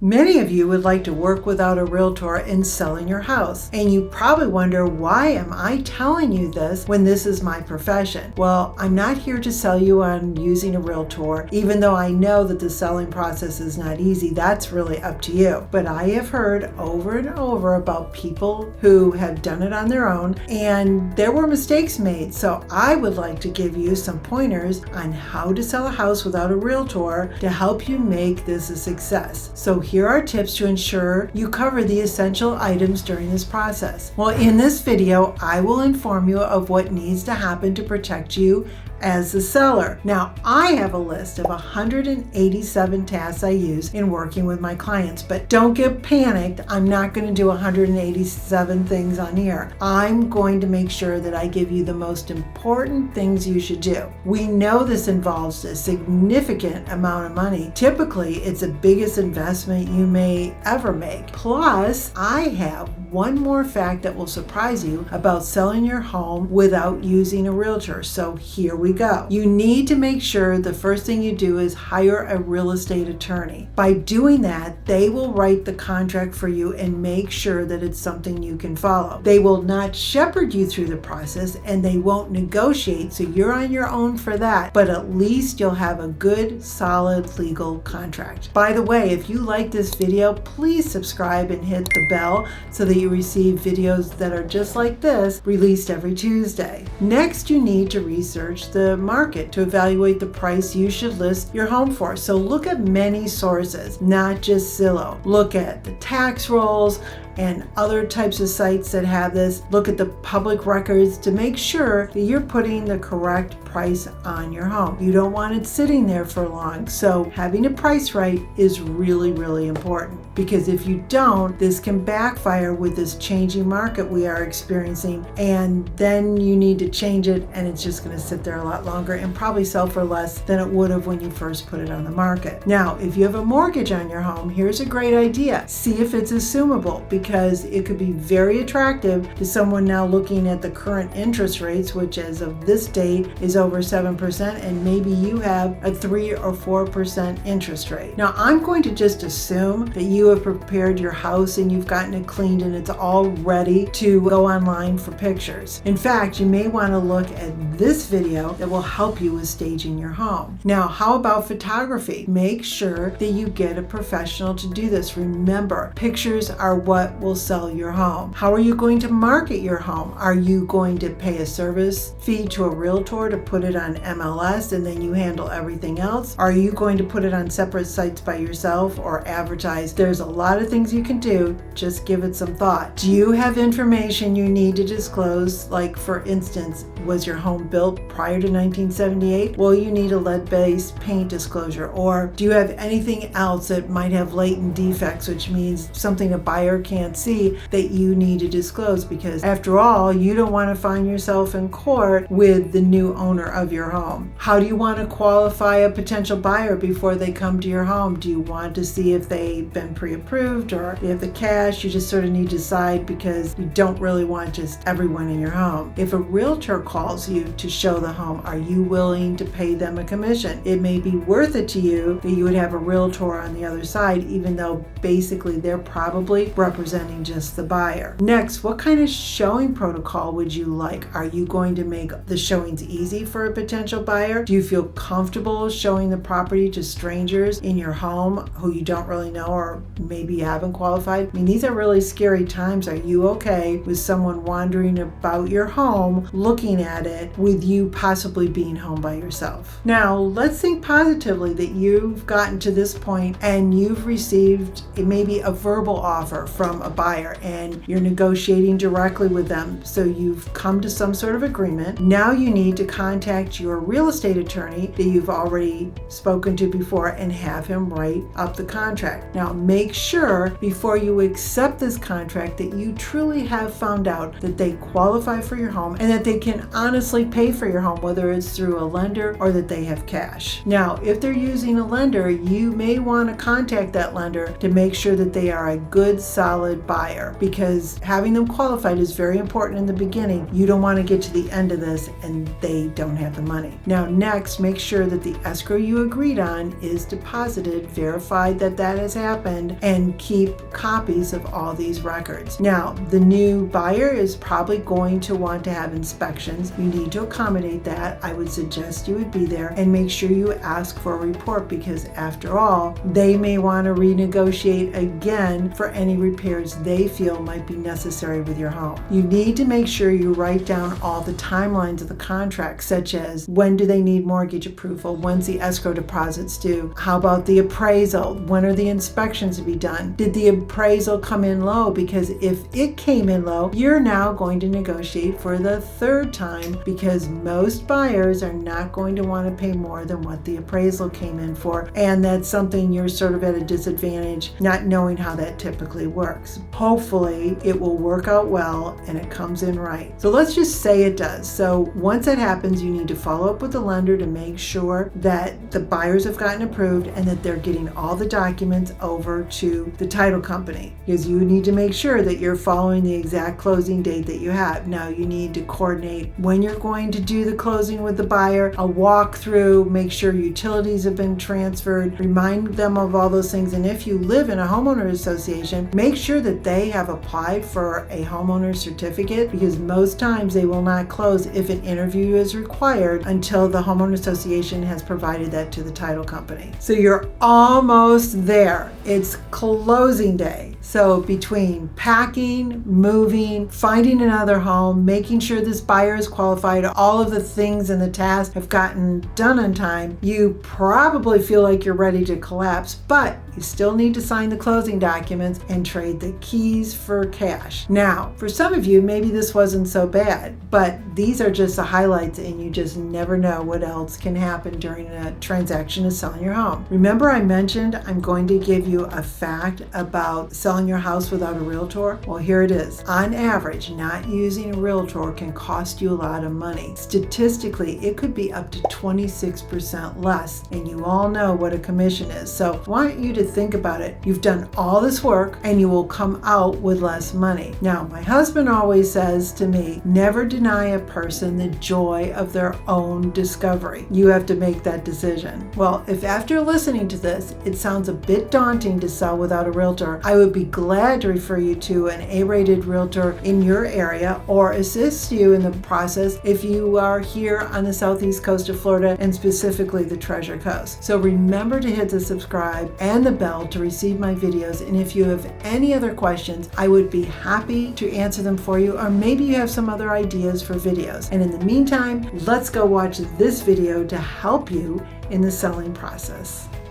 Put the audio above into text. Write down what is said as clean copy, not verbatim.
Many of you would like to work without a realtor in selling your house, and you probably wonder, why am I telling you this when this is my profession? Well, I'm not here to sell you on using a realtor, even though I know that the selling process is not easy. That's really up to you. But I have heard over and over about people who have done it on their own, and there were mistakes made. So I would like to give you some pointers on how to sell a house without a realtor to help you make this a success. So here are tips to ensure you cover the essential items during this process. Well, in this video, I will inform you of what needs to happen to protect you as the seller. Now, I have a list of 187 tasks I use in working with my clients, but don't get panicked. I'm not going to do 187 things on here. I'm going to make sure that I give you the most important things you should do. We know this involves a significant amount of money. Typically, it's the biggest investment you may ever make. Plus, I have one more fact that will surprise you about selling your home without using a realtor. So here we go. You need to make sure the first thing you do is hire a real estate attorney. By doing that, they will write the contract for you and make sure that it's something you can follow. They will not shepherd you through the process, and they won't negotiate, so you're on your own for that, but at least you'll have a good, solid legal contract. By the way, if you like this video, please subscribe and hit the bell so that you receive videos that are just like this released every Tuesday. Next, you need to research the market to evaluate the price you should list your home for. So look at many sources, not just Zillow. Look at the tax rolls and other types of sites that have this. Look at the public records to make sure that you're putting the correct price on your home. You don't want it sitting there for long. So having a price right is really, really important, because if you don't, this can backfire with this changing market we are experiencing, and then you need to change it, and it's just going to sit there a lot longer and probably sell for less than it would have when you first put it on the market. Now, if you have a mortgage on your home, here's a great idea. See if it's assumable, because it could be very attractive to someone now looking at the current interest rates, which as of this date is over 7%, and maybe you have a 3 or 4% interest rate. Now, I'm going to just assume that you have prepared your house and you've gotten it cleaned and it's all ready to go online for pictures. In fact, you may want to look at this video that will help you with staging your home. Now, how about photography? Make sure that you get a professional to do this. Remember, pictures are what will sell your home. How are you going to market your home? Are you going to pay a service fee to a realtor to put it on MLS and then you handle everything else? Are you going to put it on separate sites by yourself or advertise? There's a lot of things you can do. Just give it some thought. Do you have information you need to disclose? Like, for instance, was your home built prior to 1978? Well, you need a lead-based paint disclosure. Or do you have anything else that might have latent defects, which means something a buyer can't see, that you need to disclose? Because after all, you don't want to find yourself in court with the new owner of your home. How do you want to qualify a potential buyer before they come to your home? Do you want to see if they've been pre-approved or they have the cash? You just sort of need to decide, because you don't really want just everyone in your home. If a realtor calls you to show the home, are you willing to pay them a commission? It may be worth it to you that you would have a realtor on the other side, even though basically they're probably representing just the buyer. Next, what kind of showing protocol would you like? Are you going to make the showings easy for a potential buyer? Do you feel comfortable showing the property to strangers in your home who you don't really know, or maybe you haven't qualified? I mean, these are really scary times. Are you okay with someone wandering about your home, looking at it, with you possibly being home by yourself? Now, let's think positively that you've gotten to this point and you've received maybe a verbal offer from a buyer and you're negotiating directly with them. So you've come to some sort of agreement. Now you need to contact your real estate attorney that you've already spoken to before and have him write up the contract. Now, make sure before you accept this contract that you truly have found out that they qualify for your home and that they can can honestly pay for your home, whether it's through a lender or that they have cash. Now, if they're using a lender, you may want to contact that lender to make sure that they are a good, solid buyer, because having them qualified is very important in the beginning. You don't want to get to the end of this and they don't have the money. Now, next, make sure that the escrow you agreed on is deposited, verified that that has happened, and keep copies of all these records. Now, the new buyer is probably going to want to have inspections. You need to accommodate that. I would suggest you would be there and make sure you ask for a report, because after all, they may want to renegotiate again for any repairs they feel might be necessary with your home. You need to make sure you write down all the timelines of the contract, such as when do they need mortgage approval, when's the escrow deposits due, how about the appraisal, when are the inspections to be done, did the appraisal come in low, because if it came in low, you're now going to negotiate for the third time, because most buyers are not going to want to pay more than what the appraisal came in for, and that's something you're sort of at a disadvantage not knowing how that typically works. Hopefully it will work out well and it comes in right. So let's just say it does. So once that happens, you need to follow up with the lender to make sure that the buyers have gotten approved and that they're getting all the documents over to the title company, because you need to make sure that you're following the exact closing date that you have. Now, you need to coordinate when you're going to do the closing with the buyer, a walkthrough, make sure utilities have been transferred, remind them of all those things. And if you live in a homeowner association, make sure that they have applied for a homeowner certificate, because most times they will not close if an interview is required until the homeowner association has provided that to the title company. So you're almost there. It's closing day. So between packing, moving, finding another home, making sure this buyer is qualified, all of the things and the tasks have gotten done on time, you probably feel like you're ready to collapse, but you still need to sign the closing documents and trade the keys for cash. Now, for some of you, maybe this wasn't so bad, but these are just the highlights, and you just never know what else can happen during a transaction of selling your home. Remember I mentioned I'm going to give you a fact about selling your house without a realtor? Well, here it is. On average, not using a realtor can cost you a lot of money. Statistically, it could be up to 26% less, and you all know what a commission is. So I want you to think about it. You've done all this work and you will come out with less money. Now, my husband always says to me, never deny a person the joy of their own discovery. You have to make that decision. Well, if after listening to this, it sounds a bit daunting to sell without a realtor, I would be glad to refer you to an A-rated realtor in your area or assist you in the process if you are here on the southeast coast of Florida and specifically the Treasure Coast. So remember to hit the subscribe and the bell to receive my videos, and if you have any other questions, I would be happy to answer them for you, or maybe you have some other ideas for videos. And in the meantime, let's go watch this video to help you in the selling process.